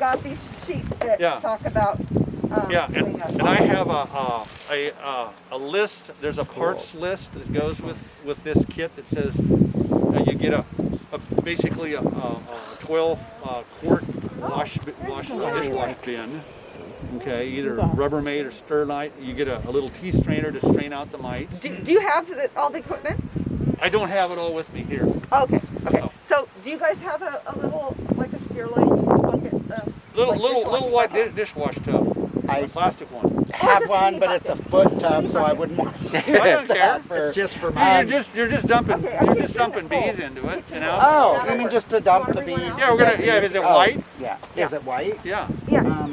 got these sheets that talk about. And I have a list. There's a parts list that goes with this kit that says you get basically a 12 quart dishwash bin. Okay, either Rubbermaid or Sterlite. You get a little tea strainer to strain out the mites. Do you have all the equipment? I don't have it all with me here. Okay. So do you guys have a little, like a Sterlite bucket? Little white dishwash tub. A plastic one. Have one, but it's a foot tub, so I wouldn't want to. I don't care. It's just for me. You're just dumping bees into it, you know. Oh, you mean just to dump the bees? Yeah, we're gonna. Yeah, is it white? Yeah. Is it white? Yeah.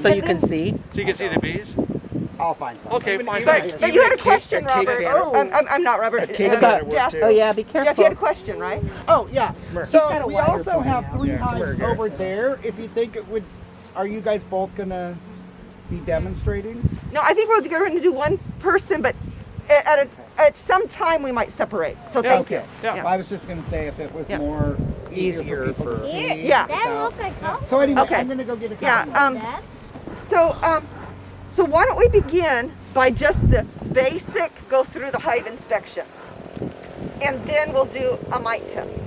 So you can see. So you can see the bees. I'll find some. Okay, fine. But you had a question, Robert. I'm not Robert. Jeff. Oh yeah, be careful. Jeff, you had a question, right? Oh yeah. So we also have 3 hives over there. If you think it would, are you guys both gonna be demonstrating? No, I think we're going to do one person, but at some time we might separate. So thank you. Yeah. Well, I was just going to say if it was more easier for people to see. Yeah. So anyway, I'm going to go get a copy. So why don't we begin by just the basic go through the hive inspection, and then we'll do a mite test.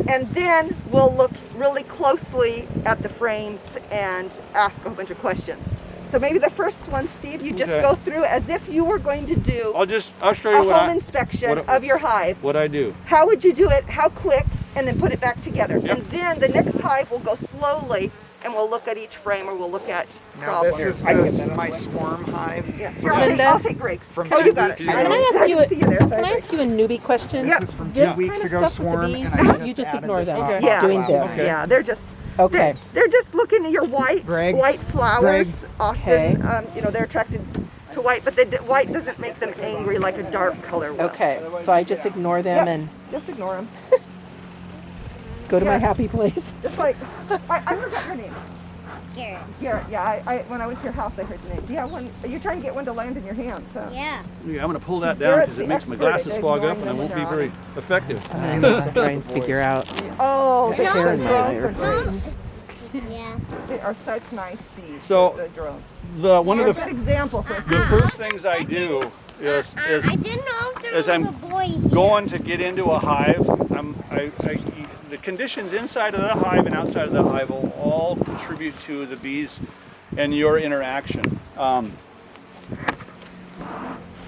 And then we'll look really closely at the frames and ask a whole bunch of questions. So maybe the first one, Steve, you just go through as if you were going to do I'll show you a home inspection of your hive. What I do. How would you do it? How quick? And then put it back together. Yep. And then the next hive will go slowly, and we'll look at each frame, or we'll look at problems. This is my swarm hive. Yeah. Here, I'll take Greg's. From you got it. Can I ask you a newbie question? Yep. This is from 2 weeks ago, swarm, and I you just ignore them. Yeah. Doing this. Yeah, they're just. Okay. They're just looking at your white flowers. Often, they're attracted to white, but white doesn't make them angry like a dark color will. Okay, so I just ignore them and just ignore them. go to my happy place. Just like I forgot her name. Garrett. Garrett. Yeah. I when I went to your house, I heard the name. Yeah. You're trying to get one to land in your hands, huh? Yeah. Yeah, I'm going to pull that down because it makes my glasses fog up and I won't be very effective. I'm just trying to figure out. Oh, the Karen drones are great. Yeah. They are such nice bees. So the drones. One of a good example for the first things I do is I didn't know if there was I'm a boy here. going to get into a hive. The conditions inside of the hive and outside of the hive will all contribute to the bees and your interaction.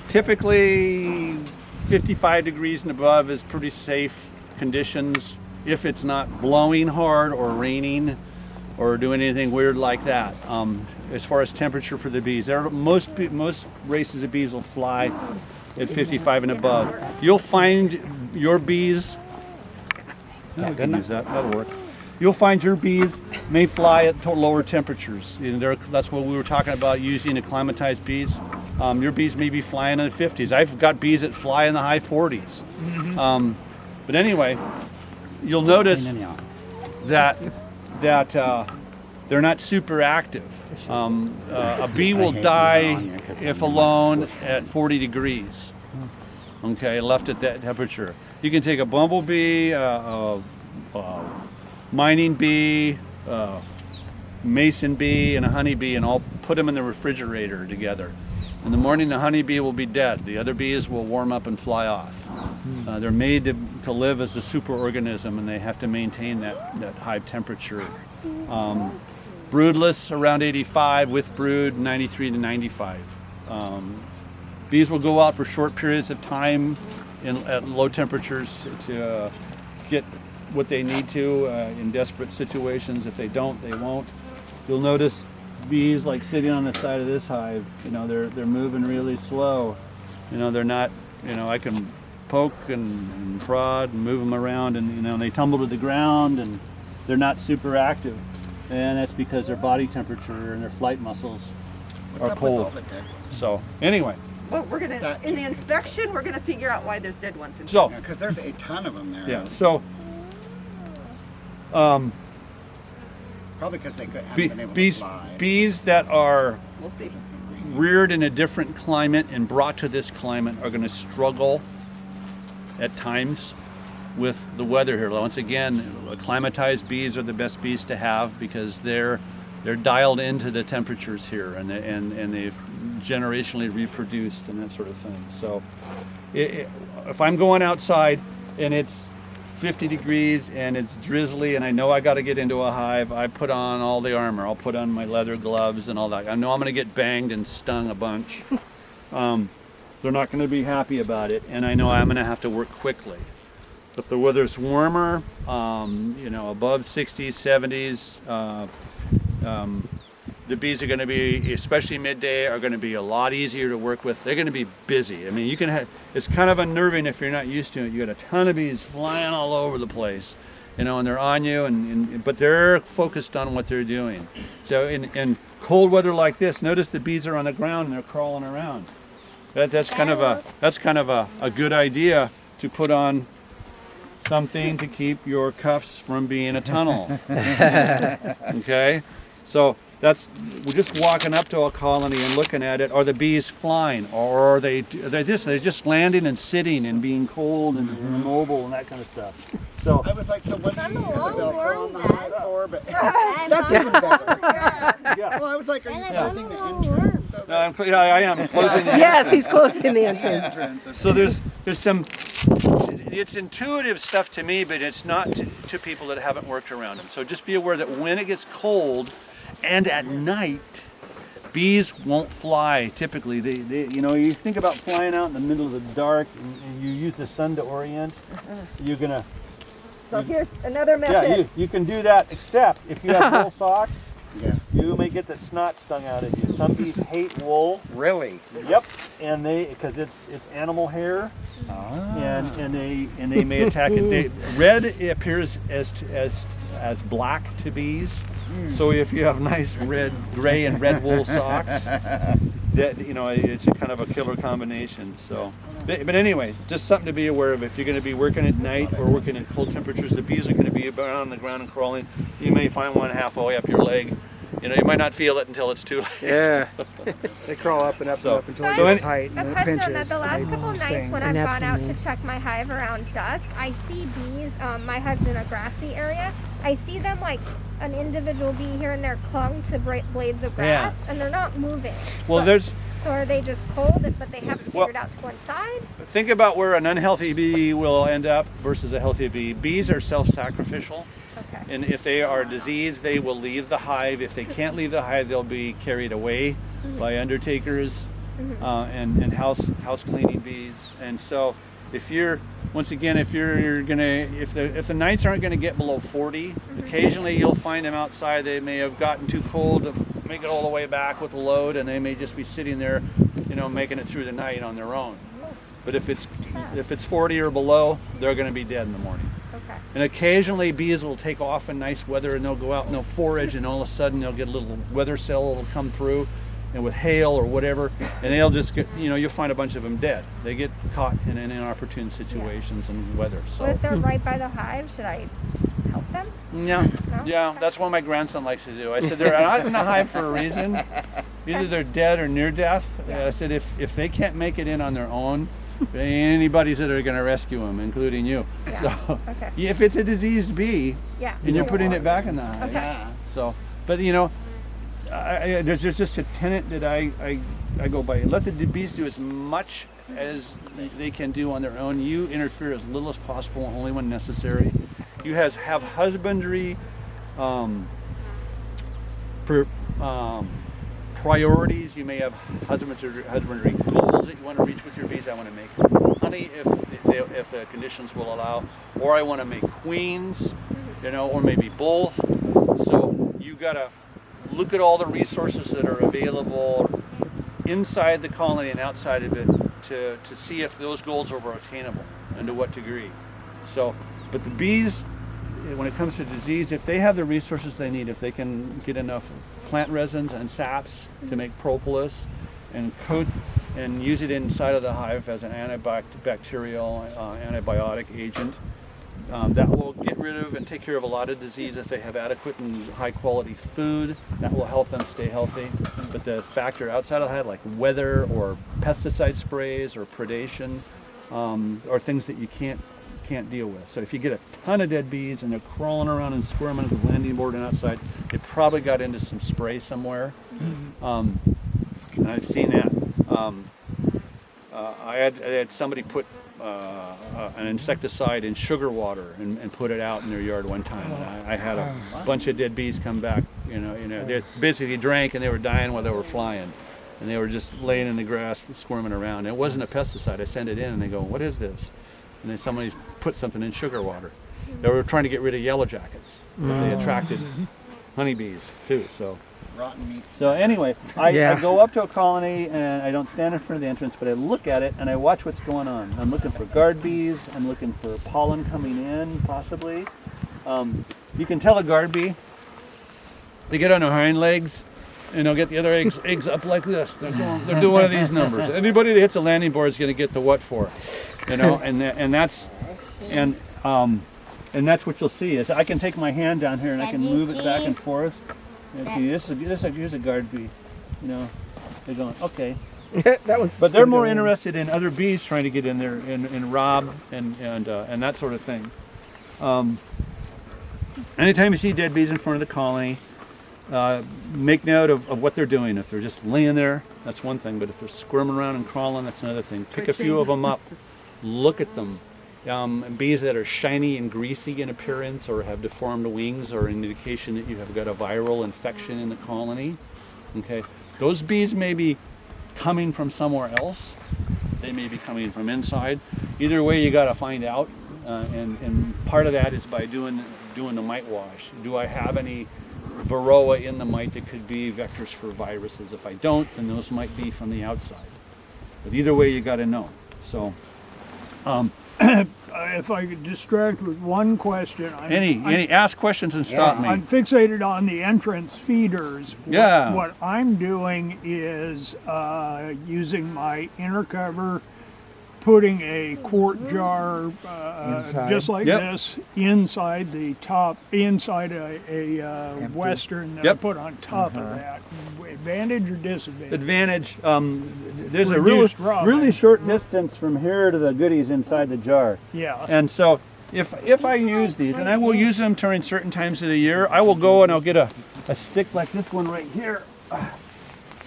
Typically 55 degrees and above is pretty safe conditions if it's not blowing hard or raining or doing anything weird like that. As far as temperature for the bees, most races of bees will fly at 55 and above. You'll find your bees, that'll work. You'll find your bees may fly at lower temperatures. That's what we were talking about, using acclimatized bees. Your bees may be flying in the 50s. I've got bees that fly in the high 40s. But anyway, you'll notice that they're not super active. A bee will die if alone at 40 degrees. Okay, left at that temperature. You can take a bumblebee, mining bee, mason bee, and a honeybee, and all put them in the refrigerator together. In the morning, the honeybee will be dead. The other bees will warm up and fly off. They're made to live as a superorganism, and they have to maintain that hive temperature. Broodless around 85, with brood 93 to 95. Bees will go out for short periods of time at low temperatures to get what they need to in desperate situations. If they don't, they won't. You'll notice bees like sitting on the side of this hive. They're moving really slow. They're not. I can poke and prod and move them around, and they tumble to the ground, and they're not super active. And that's because their body temperature and their flight muscles are cold. So anyway. Well, we're gonna in the inspection, we're gonna figure out why there's dead ones. So, because there's a ton of them there. Yeah. So. Probably because they haven't been able to fly. Bees that are reared in a different climate and brought to this climate are going to struggle at times with the weather here. Once again, acclimatized bees are the best bees to have because they're dialed into the temperatures here, and they've generationally reproduced and that sort of thing. So if I'm going outside and it's 50 degrees and it's drizzly and I know I got to get into a hive, I put on all the armor. I'll put on my leather gloves and all that. I know I'm going to get banged and stung a bunch. They're not going to be happy about it, and I know I'm going to have to work quickly. If the weather's warmer, above 60s, 70s, the bees are going to be, especially midday, are going to be a lot easier to work with. They're going to be busy. I mean, it's kind of unnerving if you're not used to it. You got a ton of bees flying all over the place, and they're on you, but they're focused on what they're doing. So in cold weather like this, notice the bees are on the ground and they're crawling around. That's kind of a good idea to put on something to keep your cuffs from being a tunnel. Okay, so we're just walking up to a colony and looking at it. Are the bees flying, or are they're just landing and sitting and being cold and immobile and that kind of stuff? So I was like, so what do you use the long Velcro worn on the that. hive for? But I'm that's even better. yeah. Well, I was like, are you And I closing the don't know entrance? So I am closing the Yes, he's closing the entrance. entrance. So there's some, it's intuitive stuff to me, but it's not to people that haven't worked around them. So just be aware that when it gets cold and at night, bees won't fly typically. You think about flying out in the middle of the dark and you use the sun to orient, you're gonna, So here's another method. yeah, you can do that, except if you have wool socks, Yeah. you may get the snot stung out of you. Some bees hate wool. Really? Yep, and because it's animal hair, and they may attack it. Red appears as black to bees. So if you have nice gray and red wool socks, it's a kind of a killer combination. So, but anyway, just something to be aware of. If you're going to be working at night or working in cold temperatures, the bees are going to be on the ground and crawling. You may find one halfway up your leg. You might not feel it until it's too late. Yeah. They crawl up and up So- and up until so it's any- tight A and it question pinches. on that. The last and they couple sting. nights when And I've that's gone out when to check my hive around dusk, I see bees. My hive's in a grassy area. I see them like an individual bee here and there clung to blades of grass, and they're not moving. Well, So are they just cold, but they haven't Well- figured out to go inside? think about where an unhealthy bee will end up versus a healthy bee. Bees are self-sacrificial. Okay. And if they are diseased, they will leave the hive. If they can't leave the hive, they'll be carried away by undertakers and house cleaning bees. And so, if the nights aren't going to get below 40, occasionally you'll find them outside. They may have gotten too cold to make it all the way back with a load, and they may just be sitting there, making it through the night on their own. But if it's 40 or below, they're going to be dead in the morning. Okay. And occasionally bees will take off in nice weather and they'll go out and they'll forage, and all of a sudden they'll get a little weather cell that'll come through, and with hail or whatever, and they'll just get, you'll find a bunch of them dead. They get caught in inopportune situations and weather. So Well, if they're right by the hive, should I help them? yeah, that's what my grandson likes to do. I said they're not in the hive for a reason. Either they're dead or near death. I said if they can't make it in on their own, anybody's that are going to rescue them, including you. Yeah. So Okay. if it's a diseased bee, Yeah. and you're putting it back in the hive. Okay. So, but there's just a tenet that I go by. Let the bees do as much as they can do on their own. You interfere as little as possible, only when necessary. You have husbandry priorities. You may have husbandry goals that you want to reach with your bees. I want to make honey if the conditions will allow, or I want to make queens, or maybe both. So you got to look at all the resources that are available inside the colony and outside of it to see if those goals are attainable and to what degree. So, but the bees, when it comes to disease, if they have the resources they need, if they can get enough plant resins and saps to make propolis and coat and use it inside of the hive as an antibacterial, antibiotic agent, that will get rid of and take care of a lot of disease. If they have adequate and high quality food, that will help them stay healthy. But the factor outside of that, like weather or pesticide sprays or predation, or things that you can't can't deal with. So if you get a ton of dead bees and they're crawling around and squirming at the landing board and outside, they probably got into some spray somewhere. And I've seen that. I had somebody put an insecticide in sugar water and put it out in their yard one time. And I had a bunch of dead bees come back. They basically drank and they were dying while they were flying, and they were just laying in the grass, squirming around. And it wasn't a pesticide. I sent it in, and they go, "What is this?" And then somebody put something in sugar water. They were trying to get rid of yellow jackets. They attracted honeybees too. So. Rotten meat. So anyway, I go up to a colony and I don't stand in front of the entrance, but I look at it and I watch what's going on. I'm looking for guard bees. I'm looking for pollen coming in, possibly. You can tell a guard bee. They get on their hind legs and they'll get the other eggs up like this. They're doing one of these numbers. Anybody that hits a landing board is going to get the what for, and that's what you'll see. Is I can take my hand down here and I can move it back and forth. Here's a guard bee, they're going, okay. That one's But they're more interested in other bees trying to get in there and rob and that sort of thing. Anytime you see dead bees in front of the colony, make note of what they're doing. If they're just laying there, that's one thing, but if they're squirming around and crawling, that's another thing. Pick a few of them up, look at them. Bees that are shiny and greasy in appearance or have deformed wings are an indication that you have got a viral infection in the colony. Okay, those bees may be coming from somewhere else. They may be coming from inside. Either way, you got to find out, and part of that is by doing the mite wash. Do I have any varroa in the mite that could be vectors for viruses? If I don't, then those might be from the outside. But either way, you got to know. So. If I could distract with one question. Any ask questions and stop me. I'm fixated on the entrance feeders. Yeah. What I'm doing is using my inner cover, putting a quart jar just like this inside the top, inside a western that I put on top of that. Advantage or disadvantage? Advantage. There's a Reduced really short distance from here to the goodies inside the jar. Yeah. And so if I use these, and I will use them during certain times of the year, I will go and I'll get a stick like this one right here,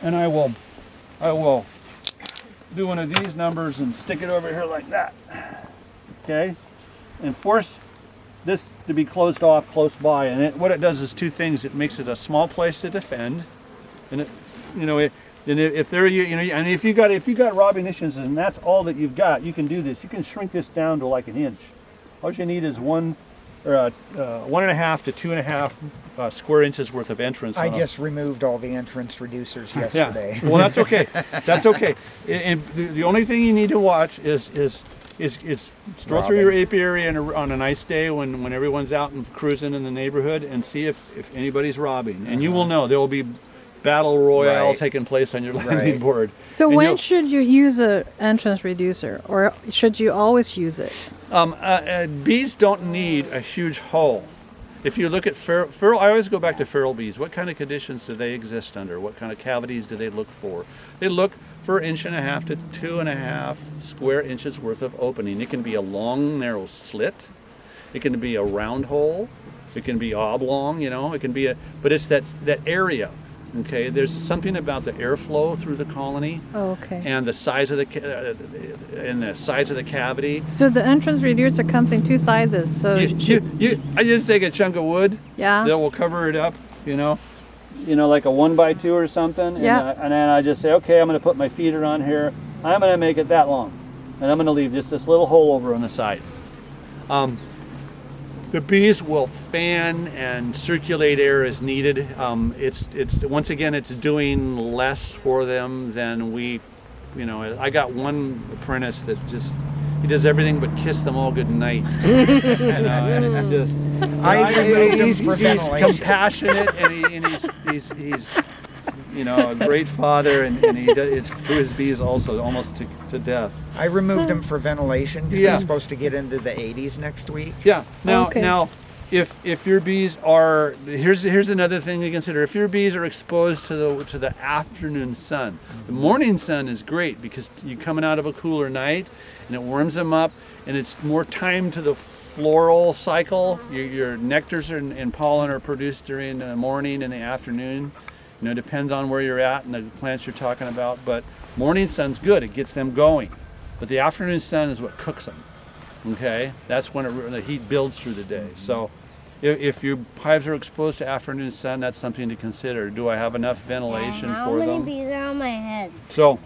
and I will do one of these numbers and stick it over here like that. Okay, and force this to be closed off close by. And what it does is two things. It makes it a small place to defend, and if you got robbing issues and that's all that you've got, you can do this. You can shrink this down to like an inch. All you need is 1.5 to 2.5 square inches worth of entrance. I just removed all the entrance reducers yesterday. Yeah. Well, that's okay. That's okay. And the only thing you need to watch is stroll through your apiary on a nice day when everyone's out and cruising in the neighborhood and see if anybody's robbing. And you will know there will be battle royale taking place on your landing board. So and when should you use an entrance reducer, or should you always use it? Bees don't need a huge hole. If you look at feral, I always go back to feral bees. What kind of conditions do they exist under? What kind of cavities do they look for? They look for 1.5 to 2.5 square inches worth of opening. It can be a long, narrow slit. It can be a round hole. It can be oblong. It can be but it's that area. Okay, there's something about the airflow through the colony, and the size of the cavity. So the entrance reducer comes in two sizes. So I just take a chunk of wood. Yeah. That will cover it up. Like a 1x2 or something. Yeah. And then I just say, okay, I'm going to put my feeder on here. I'm going to make it that long, and I'm going to leave just this little hole over on the side. The bees will fan and circulate air as needed. It's once again, it's doing less for them than we. I got one apprentice that he does everything but kiss them all good night. And it's just. He's compassionate and he's a great father, and it's to his bees also almost to death. I removed him for ventilation because he's supposed to get into the 80s next week. Yeah. Now if your bees are, here's another thing to consider. If your bees are exposed to the afternoon sun, the morning sun is great because you're coming out of a cooler night and it warms them up, and it's more time to the floral cycle. Your nectars and pollen are produced during the morning and the afternoon. You know, depends on where you're at and the plants you're talking about. But morning sun's good; it gets them going. But the afternoon sun is what cooks them. Okay, that's when the heat builds through the day. So, if your hives are exposed to afternoon sun, that's something to consider. Do I have enough ventilation for them? How many bees are on my head? So.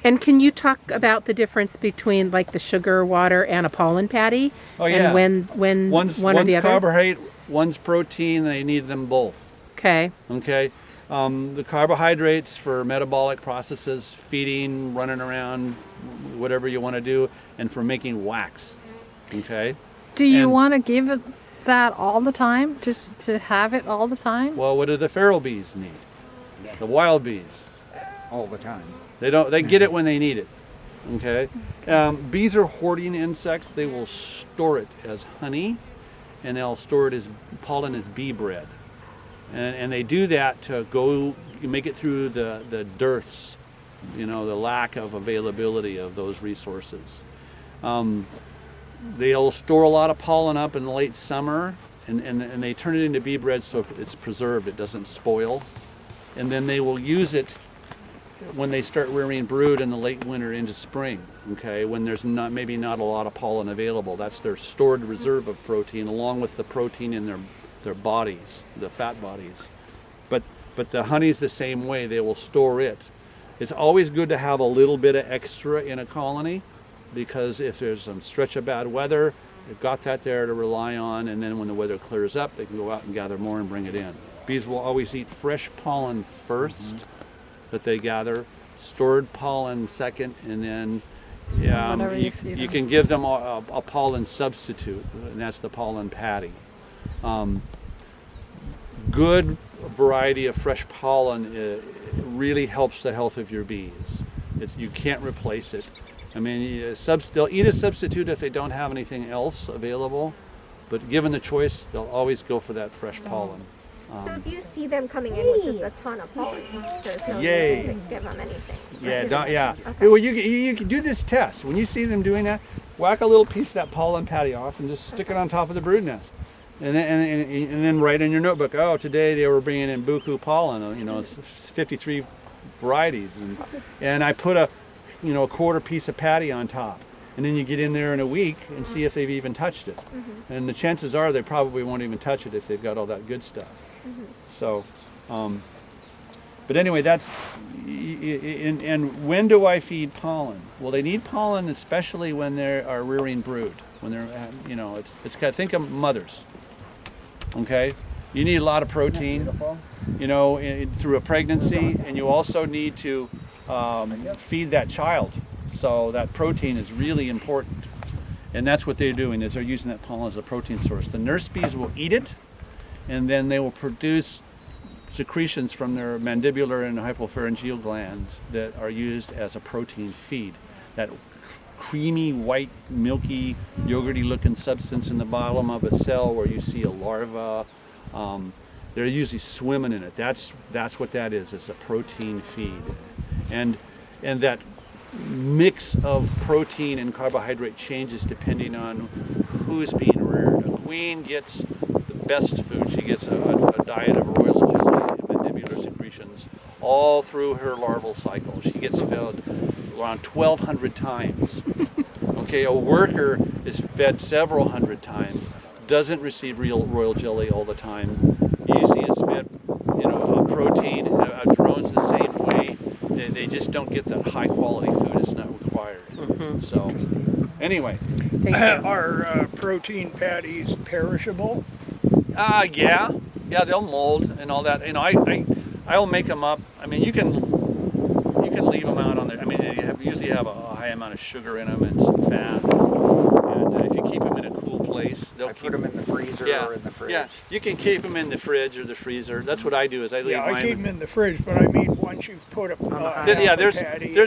And can you talk about the difference between like the sugar water and a pollen patty? Oh yeah. And when one's one or the other? carbohydrate, one's protein. They need them both. Okay. Okay. The carbohydrates for metabolic processes, feeding, running around, whatever you want to do, and for making wax. Okay. Do you And- want to give it that all the time? Just to have it all the time? Well, what do the feral bees need? The wild bees. All the time. They get it when they need it. Okay. Bees are hoarding insects. They will store it as honey, and they'll store it as pollen as bee bread. And they do that to make it through the dearths, you know, the lack of availability of those resources. They'll store a lot of pollen up in the late summer, and they turn it into bee bread so it's preserved, it doesn't spoil. And then they will use it when they start rearing brood in the late winter into spring, okay, when there's maybe not a lot of pollen available. That's their stored reserve of protein, along with the protein in their bodies, the fat bodies. But the honey's the same way. They will store it. It's always good to have a little bit of extra in a colony, because if there's some stretch of bad weather, they've got that there to rely on, and then when the weather clears up, they can go out and gather more and bring it in. Bees will always eat fresh pollen first that they gather, stored pollen second, and then Whatever you feed you them. can give them a pollen substitute, and that's the pollen patty. Good variety of fresh pollen really helps the health of your bees. You can't replace it. I mean, they'll eat a substitute if they don't have anything else available, but given the choice, they'll always go for that fresh pollen. So if you see them coming in with just a ton of pollen, there's no Yay. reason to give them anything. Yeah. Okay. Well, you can do this test. When you see them doing that, whack a little piece of that pollen patty off and just stick it on top of the brood nest. And then write in your notebook, oh, today they were bringing in buku pollen, you know, it's 53 varieties. And I put a quarter piece of patty on top. And then you get in there in a week and see if they've even touched it. And the chances are they probably won't even touch it if they've got all that good stuff. So, but anyway, that's, and when do I feed pollen? Well, they need pollen especially when they are rearing brood. When they're, it's kind of, think of mothers, okay? You need a lot of protein, through a pregnancy, and you also need to feed that child. So that protein is really important. And that's what they're doing, is they're using that pollen as a protein source. The nurse bees will eat it, and then they will produce secretions from their mandibular and hypopharyngeal glands that are used as a protein feed. That creamy, white, milky, yogurty looking substance in the bottom of a cell where you see a larva, they're usually swimming in it. That's what that is. It's a protein feed. And that mix of protein and carbohydrate changes depending on who's being reared. A queen gets the best food. She gets a diet of royal jelly and mandibular secretions all through her larval cycle. She gets fed around 1,200 times. Okay, a worker is fed several hundred times, doesn't receive real royal jelly all the time. Usually is fed, a protein. Drones the same way. They just don't get that high quality food. It's not required. So, anyway. Thank you. Are protein patties perishable? Yeah, they'll mold and all that. I'll make them up. I mean, you can leave them out on there. I mean, they usually have a high amount of sugar in them and some fat. And if you keep them in a cool place, they'll Put them in the freezer or in the fridge. Yeah, you can keep them in the fridge or the freezer. That's what I do. Is I leave mine. I keep them in the fridge, but I mean once you put a there's patty if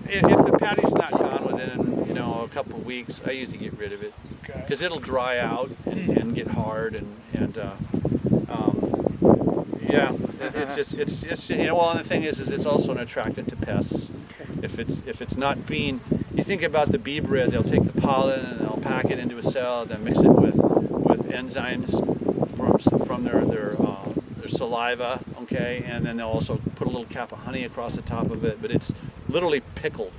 in the patty's not gone within a couple of weeks, I usually get rid of it because it'll dry out and get hard yeah, it's well, and the thing is it's also an attractant to pests. If it's not being, you think about the bee bread, they'll take the pollen and they'll pack it into a cell, then mix it with enzymes from their saliva, okay, and then they'll also put a little cap of honey across the top of it, but it's literally pickled,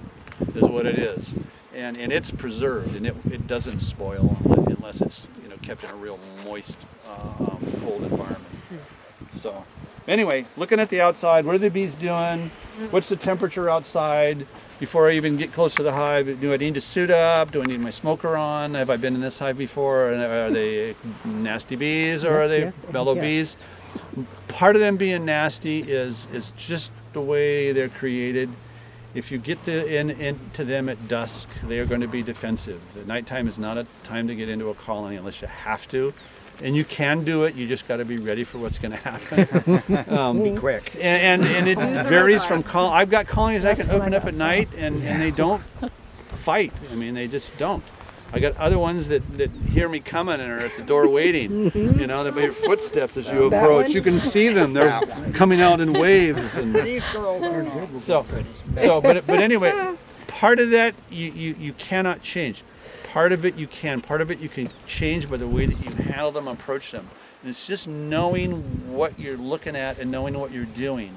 is what it is, and it's preserved, and it doesn't spoil unless it's kept in a real moist, cold environment. So, anyway, looking at the outside, what are the bees doing? What's the temperature outside? Before I even get close to the hive, do I need to suit up? Do I need my smoker on? Have I been in this hive before? Are they nasty bees or are they mellow bees? Part of them being nasty is just the way they're created. If you get into them at dusk, they are going to be defensive. The nighttime is not a time to get into a colony unless you have to. And you can do it, you just got to be ready for what's going to happen. Be quick. And it varies from I've got colonies I can open up at night and they don't fight. I mean, they just don't. I got other ones that hear me coming and are at the door waiting. They hear footsteps as you approach. You can see them. They're coming out in waves. And These girls are not. But anyway, part of that you cannot change. Part of it you can. Part of it you can change by the way that you handle them, approach them. And it's just knowing what you're looking at and knowing what you're doing.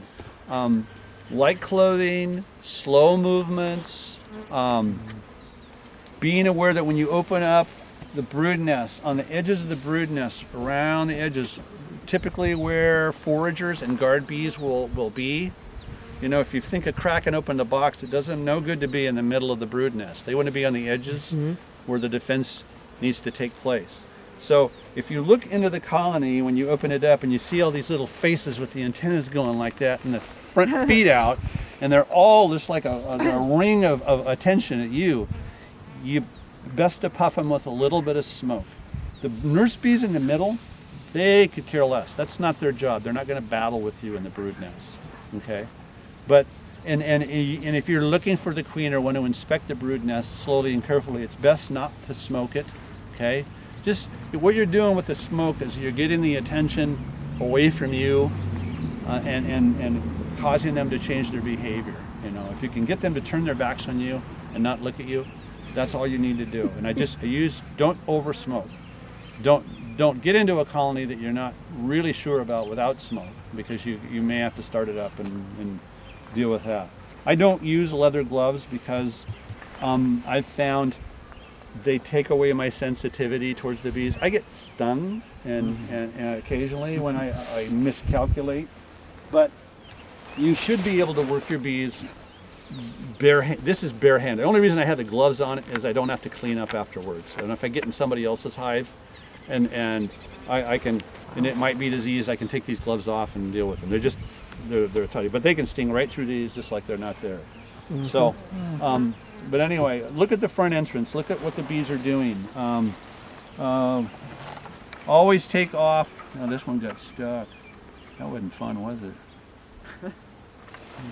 Light clothing, slow movements, being aware that when you open up the brood nest, on the edges of the brood nest, around the edges, typically where foragers and guard bees will be. If you think of cracking open the box, it doesn't no good to be in the middle of the brood nest. They want to be on the edges where the defense needs to take place. So if you look into the colony when you open it up and you see all these little faces with the antennas going like that and the front feet out, and they're all just like a ring of attention at you, you best to puff them with a little bit of smoke. The nurse bees in the middle, they could care less. That's not their job. They're not going to battle with you in the brood nest, okay? But and if you're looking for the queen or want to inspect the brood nest slowly and carefully, it's best not to smoke it, okay? Just what you're doing with the smoke is you're getting the attention away from you and causing them to change their behavior. If you can get them to turn their backs on you and not look at you, that's all you need to do. And don't over smoke. Don't get into a colony that you're not really sure about without smoke, because you may have to start it up and deal with that. I don't use leather gloves because I've found they take away my sensitivity towards the bees. I get stung and occasionally when I miscalculate, but you should be able to work your bees this is barehanded. The only reason I have the gloves on is I don't have to clean up afterwards. And if I get in somebody else's hive and I can, and it might be disease, I can take these gloves off and deal with them. They're tidy, but they can sting right through these just like they're not there. So, but anyway, look at the front entrance. Look at what the bees are doing. Always take off. Now this one got stuck. That wasn't fun, was it?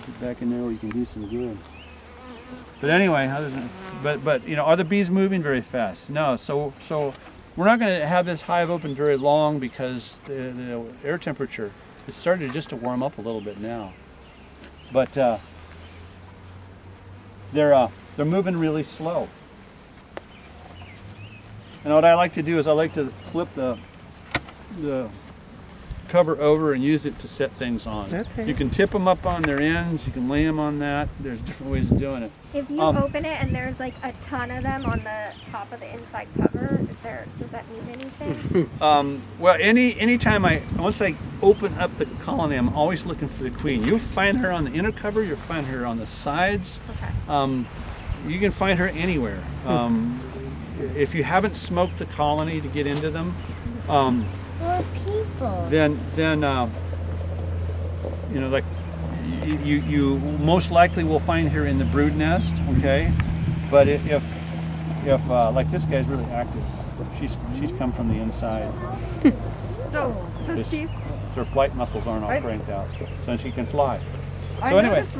Get back in there where you can do some good. But anyway, are the bees moving very fast? No. So we're not going to have this hive open very long because the air temperature is starting just to warm up a little bit now. But they're moving really slow. And what I like to do is I like to flip the cover over and use it to set things on. Okay. You can tip them up on their ends, you can lay them on that. There's different ways of doing it. If you open it and there's like a ton of them on the top of the inside cover, does that mean anything? Well, anytime once I open up the colony, I'm always looking for the queen. You'll find her on the inner cover, you'll find her on the sides. Okay. You can find her anywhere. If you haven't smoked the colony to get into them, Or people. then like you most likely will find her in the brood nest, okay? But if like this guy's really active, she's come from the inside. So Steve, Her flight muscles aren't all cranked out, so she can fly. I So anyway. noticed